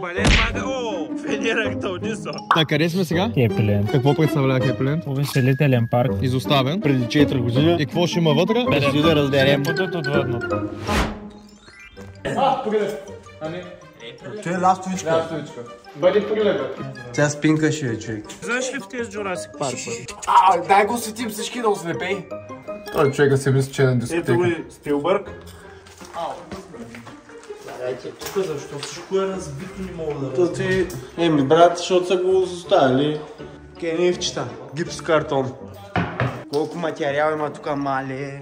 Балет мага, Фенера Талдисо. На къде сме сега? Хепиленд. Какво представлява Хепиленд? Увеселителен парк. Изоставен преди 4 години. И какво ще има вътре? Ще да разберем. Будат отвъдно. Той е ластовичка. Бъди прилега. Тя спинкаше е, човек. Знаеш ли в тези Jurassic Park? Дай го светим всички да ослепей. Той човека си мисли, че е на дискотека. Ето го и Спилбърг. Тук защо всичко е разбито, не мога да разбера. Еми брат, защото са го оставили. Кеневчета, гипс картон. Колко материал има тук, мале.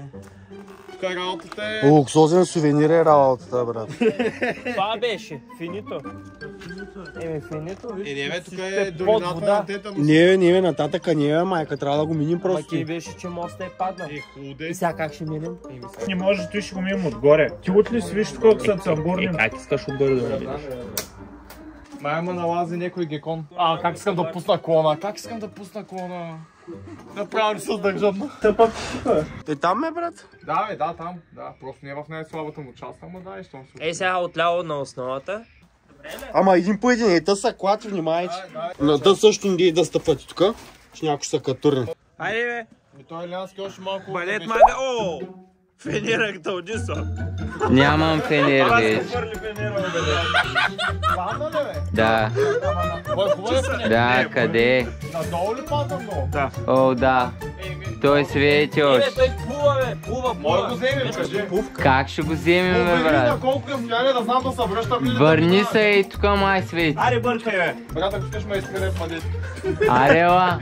Тук работата е... Луксозен сувенир е работата, брат. Това беше. Финито. Финито. Не, тук е долината на тета. Не, нататъка не е, майка, трябва да го миним просто. Маки беше, че моста е паднал. Худе. И сега как ще минем? Не може, той ще го минем отгоре. Ти отли си виж колко са цамбурни. Как искаш отгоре да минеш? Майма налази някой гекон. Как искам да пусна клона. Направо не се сдържам. Е там е, брат? Да, там. Да, просто не е в най-слабата му част, ама да, и щом се... Сега отляво на основата. Ама един по един, та са клати, внимавайте. На та също не да стъпвате тук, че някой ще са катурни. Айде бе. Той Илянски още малко... Балет мага, Фенера Талдисо. Нямам фенер вече. Падна ли, бе? Да. Да, къде? Надолу ли падна много? Да. О, да. Той свети още. Той плува, бе. Може го вземем, кажи. Как ще го вземем, бе, брат? На колко разстояние да знам да се връщам ли? Върни се и тук май свети. Аре, бъркай, бе. Брат, ако искаш ме изпредеш мадет. Аре, ла.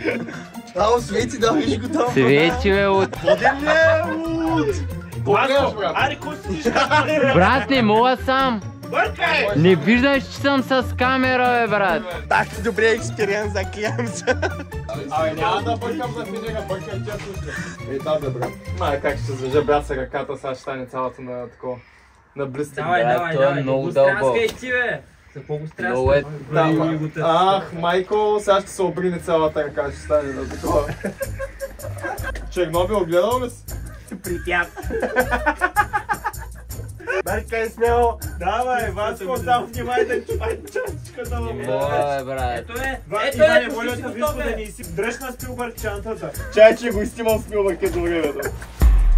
Ао, свети, да, виж го там. Свети, бе, от... Воден ли е, Аре, кой си как Брат, не мога сам. Бъркай! Не виждаш, че съм с камера, бе, брат. Так, добре експириенс, заклявам се. Абе, няма да бъркам за Фенера, бъркам тя случай. Да, брат. Май, как ще зажа брат с ръката, сега ще стане цялата на такова. На блистък. Той е много дълбок. ти, бе. За какво го Много е... Майко, сега ще се обрине цялата ръка, ще стане на такова. Чернобил гледал ли си? При тях. Бъркай смело. Давай, Васко, там внимай да чупай чашката му. Ой, брат. Иване, моля те, виж да не си дръж на Спилбърг чантата. Чай, че го изтимам Спилбърг е добре, бе.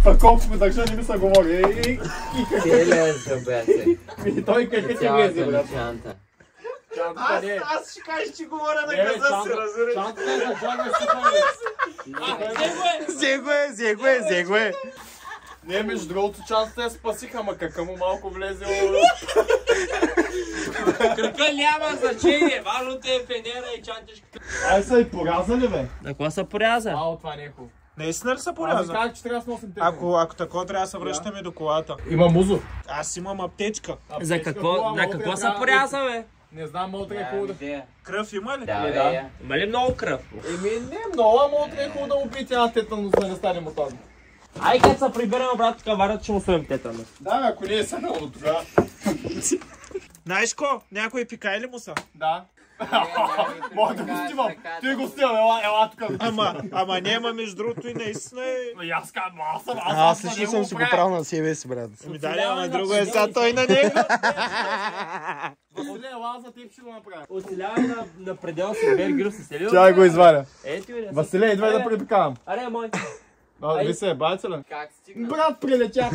Па колко сме държа, не ми се говори. Целия забете. Той къде ти влезе, брат? Чанта. Чантата не е. Аз ще кажеш, че говоря на газа си, разбираш. Чантата е за Джона си. Зего е. Не, между другото, чантата я спасиха, ама какъв му малко влезе. Кръка няма значение. Важното е фенера и чантишката. Ай са и порязали, бе. На кога са поряза? Това не е хубаво. Наистина ли са Аз поряза? казах, че трябва да сносим тези. Ако такова трябва да се връщаме до колата. Има музо. Аз имам аптечка. За какво са поряза, бе? Не знам, мога да е хубаво да... Кръв има ли? Да. Има ли много кръв? Еми, не много, ама утре е хубаво да му пиете една тетанус, да не стане мотазно. Ай, като се приберем, брат, тук варят, ще му сложим тетанус. Да, ако не е седнало до тогава. Знаеш ко? Някой пикай ли му са? Да. Мога да го стимам. Той го стимам, ела тук. Ама няма, между другото и наистина е... Аз казвам, Аз лично съм си го правил на себе си, брат. Ами дали, ама друго е сега той на него. Василе, ела за теб ще го направя. Оцелявай на предел си, Бергир си селил. Чай го изваря. Ето и да. Василе, идвай да припикавам. Аре, мой. Ви се, байцелен. Как стигна? Брат, прилетях.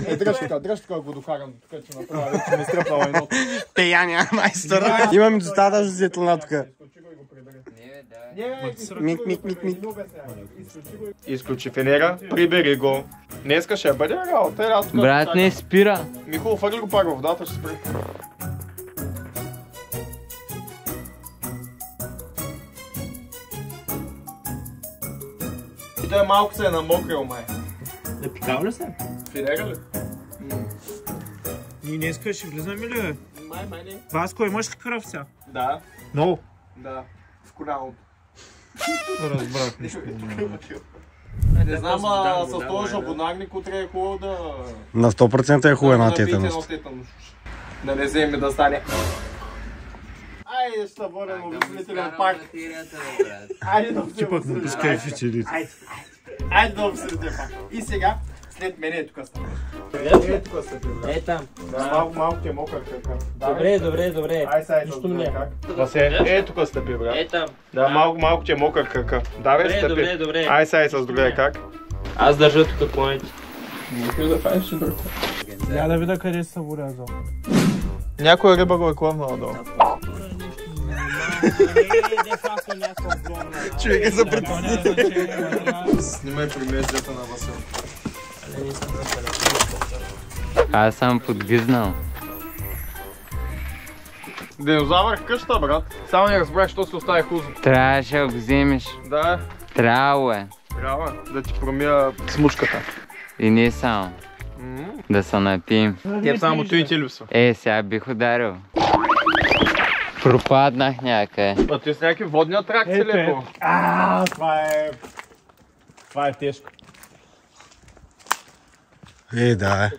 Дръж така го докарам, тук че направя, вече ми стръпнала едно. Пеяния, майстор. Имам достатъчно светлина тук. Мик. Изключи фенера, прибери го. Днеска ще бъде работа. Брат, не спира. Михо, фърли го пак във водата, ще спри. И той малко се е намокрил, май. Да пикал ли се? Фенера ли? Ние днеска ще влизаме ли, бе? Май не. Васко, имаш ли кръв сега? Да. Много. Да. В коляното. Разбрах. Не знам, с този жабонарник утре е хубаво да... На 100% е хубава една Да набийте тетаност. едно тетанус. Да не вземе да стане. Айде ще бъдем обвинителен пак. Айде да обвинителен пак. Айде да обвинителен пак. И сега, след мене е тук става. Е, тук стъпи, брат. Е там. Малко ти е мокър крака. Добре. Ай, сега Нищо не е. Е, тук стъпи, брат. Е там. Да, малко ти е мокър крака. Давай, стъпи. Добре. Ай, сега с другия как? Аз държа тук клоните. Искаш да правиш и друго. Я да видя къде се урязал. Някоя риба го е клъвнала надолу. Човек е за притеснител. Снимай примеждата на Васил. Аз съм подгизнал. Динозавър в къща, брат. Само не разбрах, що се остави хузо. Трябваше да го вземеш. Да, Трябвало е. трябва да ти промия смучката. И не само. Да се напием. Теб само той и ти липсва. Сега бих ударил. Пропаднах някъде. А ти с някакви водни атракции ли е? Това е тежко. Да.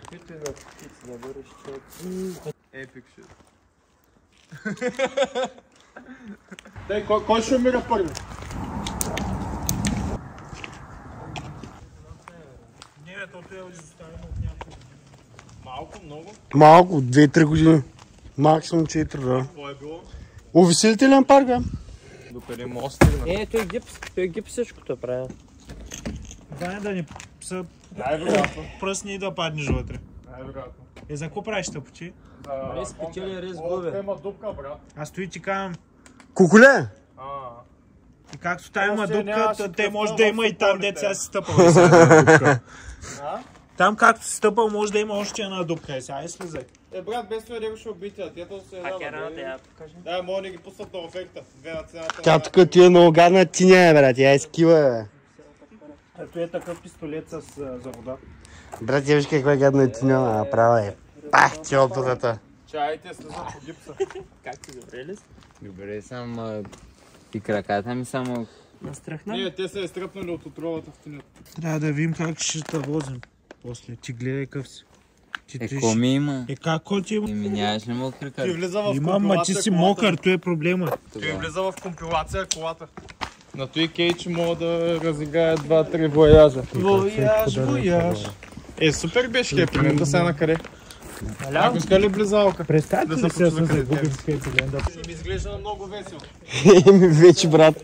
Епик шит. Дай, кой ще умира първи? Малко, 2-3 години. Максимум 4, да. Какво е било? Увеселителен парк, бе. Докъде мост стигна? Той гипс всичкото е правил. Ваня да ни са Най-вероятно. пръсни и да паднеш вътре. Най-вероятно. За какво правиш тъпочи? Рез печели, рез губе. Има дупка, брат. Аз стои ти казвам, Кукуле? и както там има Още дупка, нямаше те може кръвта да в има и там, отворите. дето сега си стъпал. и сега една дупка. Там както си стъпал, може да има още една дупка. И сега и слизай. Е, брат, без това него ще убития. Ето се Как е раната, я покажи. Да, мога да ги пуснат на ефекта. Две на цената. Тя тук ти е много гадна тиня, брат. Тя е скива, бе. Ето е такъв пистолет с за вода. Брат, ти виж каква гадна тиня направа е. Пах, ти опитата. Чайте, слизат по гипса. Как ти добре ли си? Добре съм. И краката ми само... Настрахна? Не, те са изтръпнали от отровата в тинята. Трябва да видим как ще те возим. После ти гледай къв си. Ти Какво ми има? Какво ти има? И ми нямаш ли му Ти крака? влиза в Има, ма ти си мокър, той е проблема. Той влиза в компилация колата. На той кейч мога да разиграя 2-3 вояжа. Вояж. Е, супер беше кепилен, да сега на къде. Ако иска ли близалка? Представете Да ли се се да почува се къде загубим те. с Кейтиленда? Ми изглежда много весело. Еми, вече, брат.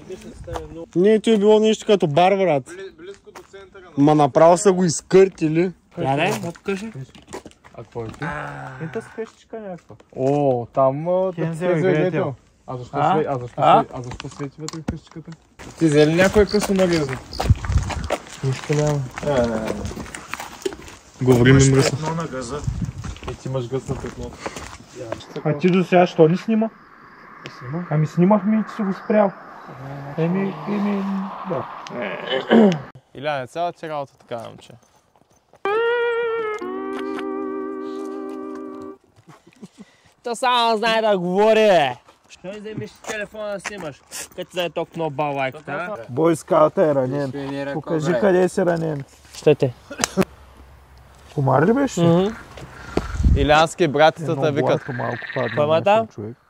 Не, то е било нещо като бар, брат. Близко до центъра. Ма направо са го изкъртили. Я дай, откажи. А какво е ти? Ето с къщичка някаква. О, там Кензел и Гретел. А защо свети вътре в къщичката? Ти взе ли някой късо нарезно? Нищо няма. Говорим им мръсно. Петно на газа. И ти имаш гъс на петно. А ти до сега що не снима? Ами снимахме и ти си го спрял. Да. Иляне, цялата ти работа така, момче. То само знае да говори, бе. Що не вземеш телефона да снимаш? Като ти даде толкова много балайката. Бойската е ранен. Покажи къде си ранен. Що те? Комар ли беше? Илянски братята викат. Малко падна. Кой ма да?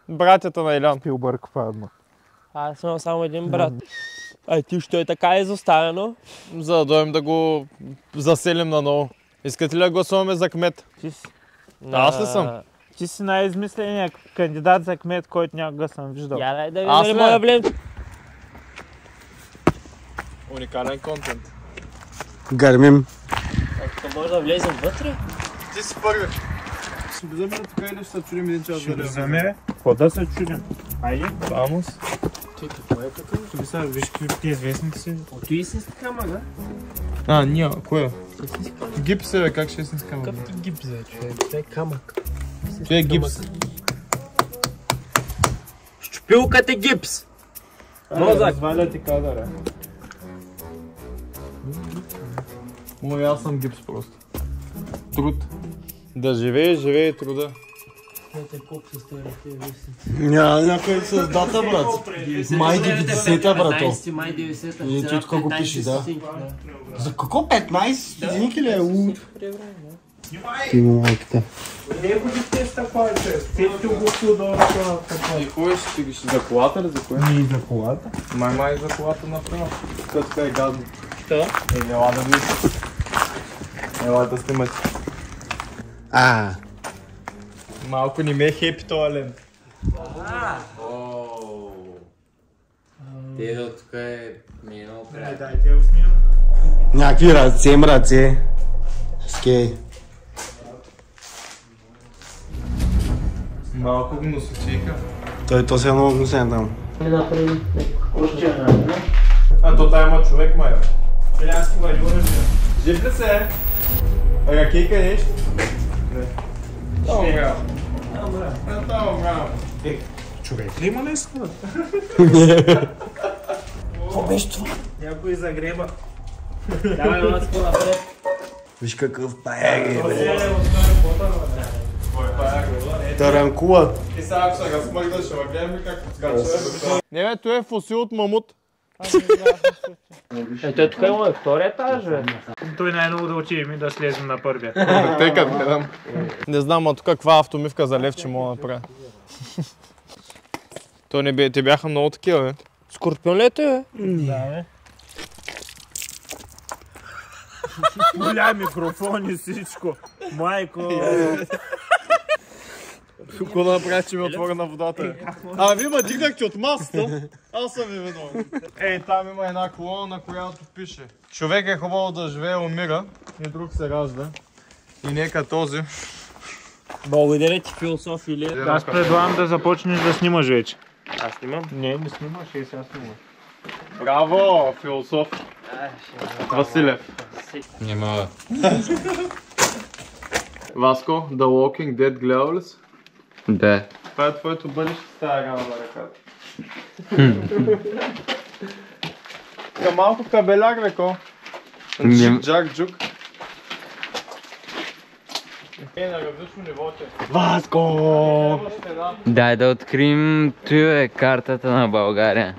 Братята на Илян. Спилбърг падна. Аз имам само един брат. Ай, ти що е така изоставено? За да дойдем да го заселим наново. Искате ли да гласуваме за кмет? Аз ли съм? Ти си най-измисленият кандидат за кмет, който някога съм виждал. Я дай да видим Аз дали ли? мога да влем. Уникален контент. Гърмим. Ако може да влезем вътре? Ти си първи. Ще влизаме да тук или ще се чудим един час Ще вземе. Какво да се чудим? Айде. Вамус. Тук са, виж какви тези вестници си. Ото истинска камъна. А, ние, кое? Гипс е, бе, как ще е истинска камъна? Какъв ти гипс, бе, човек? Това е камък. Това е гипс. Щупилката е гипс. Мозък. Разваля ти кадъра. Мой, аз съм гипс просто. Труд. Да живее труда. Няма някой с дата, брат. Май 90-та, брато. 15 май 90-та. И ти тук го пише, да. За какво 15 годинки ли е? Ти му майката. Не го ги теста повече. Сетите го долу на това. И кое ще ти за колата ли за кое? Не и за колата. Май за колата направо. Като така е гадно. Що? Ела да видиш. Ела да снимате. Малко не ме хепи тоя лен. Те до тук ми е много приятно. Дайте я снимам. Някакви ръце. Скей. Малко го носочиха. То се е много гнусен там. А то тая има човек, май. Жив ли се? Ракейка нещо? Не. Там умрял. Човек ли има нещо? Какво беше това? Някой загреба. Давай, мацко напред. Виж какъв паяк е, бе. Е, Таранкула. И сега ако се размърда, ще ме гледам ли как скача. Не бе, той е фосил от мамут. Той тук има втория етаж, бе. Той най-много да отидем и да слезем на първия. Тъй като гледам. Не знам, а тук каква автомивка за левче мога да направя. То не бе, те бяха много такива, бе. Скорпион ли е той, бе? Да, бе. Голям микрофон и всичко. Майко. Какво да направя, че ми отворя на водата? А, вие ме дигнахте от масата. Аз съм ви виновен. Ей, там има една колона, на която пише: човек е хубаво да живее, умира и друг се ражда. И нека този. Благодаря ти, философ или... Аз предлагам да започнеш да снимаш вече. Аз снимам. Не снимаш, сега снимаш. Браво, философ. Василев. Не мога. Васко, The Walking Dead гледал ли си? Да. Това е твоето бъдеще с тази рана на ръката. Малко кабеляк, беко. Джак Джук. На различно ниво те. Васко! Дай да открием туя картата на България.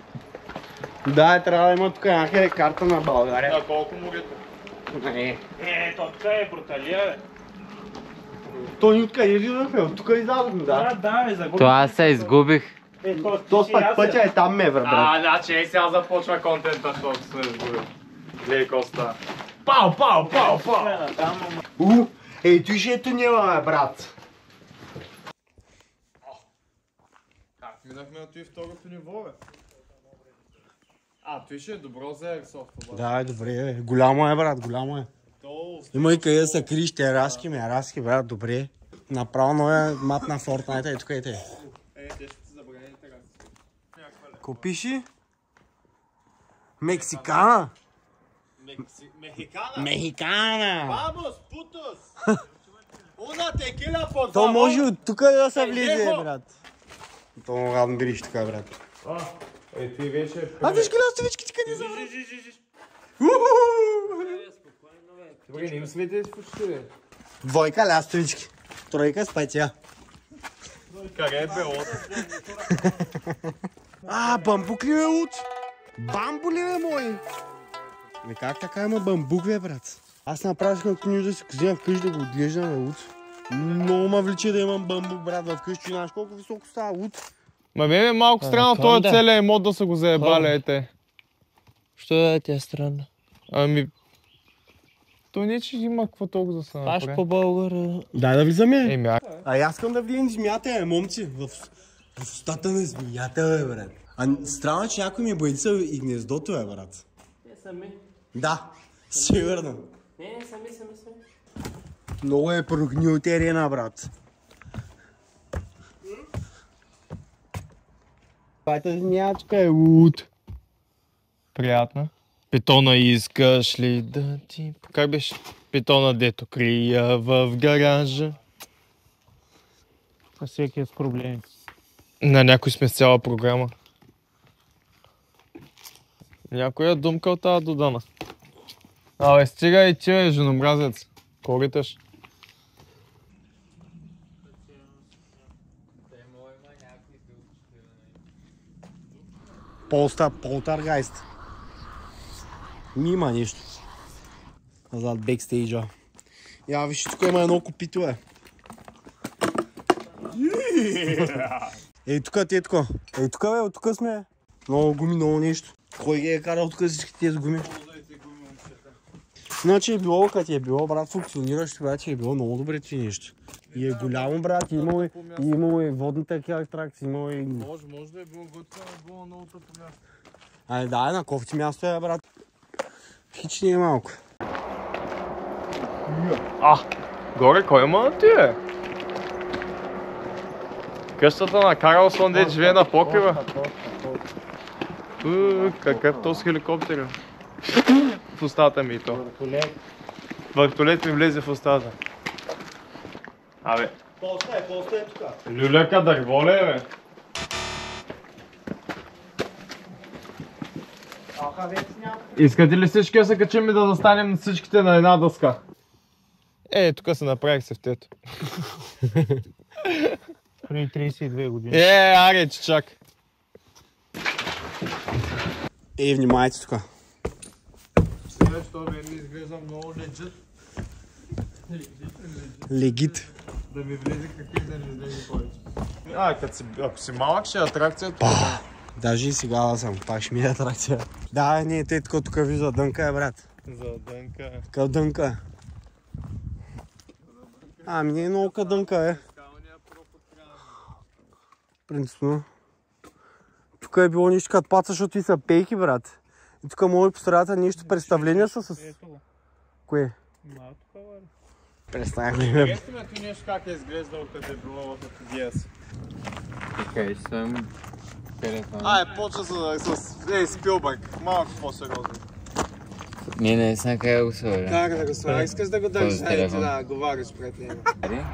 Да, трябва да има тук някъде карта на България. На колко морето? То тук е бруталия, бе. То ни откъде излизахме, от тук излязохме, да. Да, бе, загубих. То аз се изгубих. То пък пътя е там, ме, брат. Значи ей сега започва контента, защото сме изгубили. Гледай коста. Пау! Ей, той ще е тунела, бе, брат. Как минахме на той второто ниво, бе? Той ще е добро за Airsoft, обаче. Да, е добре, бе. Голямо е, брат, голямо е. Има и къде да се криеш, те разки, брат, добре. Направо е мап на Fortnite, тук е те. Те ще ти забраните разки. Ко пиши? Мексикана? Мехикана! Vamos, putos! Una tequila, por favor! То може от тук да се влезе, брат. То мога да бириш така, брат. Ти вече... Виж ги ластовичките къде са, брат. Добре, не им свети почти, бе. Двойка лястовички. Тройка с пътя. Къде е белото? Бамбук ли е луд? Бамбу ли е мой? Как така има бамбук, бе, брат? Аз направих като ние да си взема вкъщи да го отглеждаме луд. Много ме влече да имам бамбук, брат, в къщи. Знаеш колко високо става луд? Ма бе, малко странно този целият имот да са го заебали, ете. Що да ти е странно? Ами... То не, че има какво толкова да се направи. Аж по българа. Дай да влизаме. Еми, Аз искам да влизам змията, момци. В устата на змията, бе, брат. Странно, че някой ми е бойца и гнездото, бе, брат. Не сами. Да, сигурно. Не, сами. Много е прогнил терена, брат. Твоята змиячка е луд. приятна. Питона искаш ли да ти... Как беше? Питона дето крия в гаража. А всеки е с проблеми. На някой сме с цяла програма. Някой е думка от тази Додана. Абе, стига и ти, бе, женомразец. Кориташ. Полтергайст. Нима нещо. Назад бекстейджа. Я виж, тук има едно копито, бе. Ей, тук ти е тук. Ей, тук, бе, от тук сме. Много гуми, много нещо. Кой ги е карал тук всички тези гуми? Иначе е било, като е било, брат, функциониращо, брат, е било много добре това нещо. И е голямо, брат, имало и водната атракция, имало и... Може да е било готино, но било много тъпо място. Ай, да, на кофти място е, брат. Хич не е малко. Горе, кой има на тие? Къщата на Карлсон, де живее на покрива. Какъв този хеликоптер е? В устата ми и то. Въртолет ми влезе в устата. Абе. Полста е тук. Люляка дърво ли е, бе? Искате ли всички да се качим и да застанем всичките на една дъска? Тук се направих се в тето. Преди 32 години. Аре, чак. Внимайте тук. Сега, що бе, ми изглежда много Легит. да ми влезе какви да не излезе повече. Ако си малък, ще е атракцията. Даже и сега да съм, пак ще ми е атракция. Да, не, те тук вижда дънка, брат. За дънка. Къв дънка. Ами не е много къдънка, принципно. Тук е било нещо като паца, защото и са пейки, брат. И тук може по средата нещо представления са с... Кое? Представяме. Представяме ти нещо как е изглеждало, като е било в ефигия. Чакай, съм телефон. Почва с Спилбърг. Малко по-сериозно. Не знам как да го сложа. Как да го сложа? Искаш да го държиш, да говориш пред него.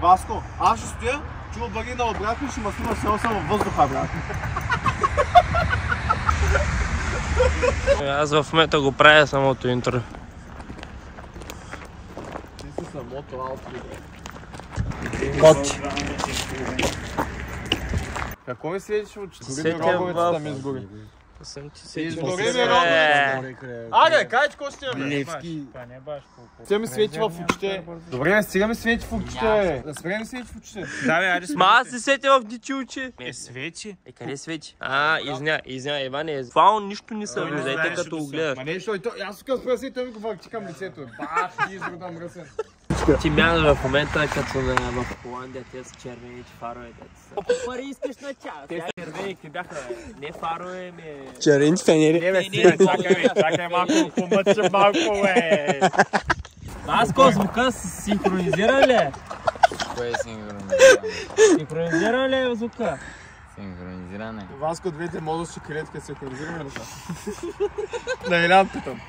Васко, аз ще стоя, чува бъги на обратно и ще ма снима село само във въздуха, брат. Аз в момента го правя самото интро. Ти си самото алфи, бе. Коти. Какво ми светиш в очите? Дори роговицата ми изгори. Съм ти се Изгори ми роговицата. Аре, кай, какво ще имаме? Левски. Тя ми свети в очите. Добре, сега ми свети в очите. Да спре ми свети в очите. Да, бе, айде Ма аз се сетя в дичи очи. свети. Къде свети? Извиня, Иване, това нищо не се вижда, като го гледаш. Ма не, аз тук спра се и той ми го върти към лицето. Бах, ти изрода мръсен. Ти мянаш в момента, като в Холандия, те са червените фарове. Колко пари искаш на час? Те са червените бяха, не фарове, Червените фенери. Чакай малко, помъча малко, бе. Васко, звука синхронизиран ли е? Кое е синхронизиране? Синхронизиран ли е звука? Синхронизиране. Васко, двете модус ще където се синхронизираме ли са? Да, Илян питам.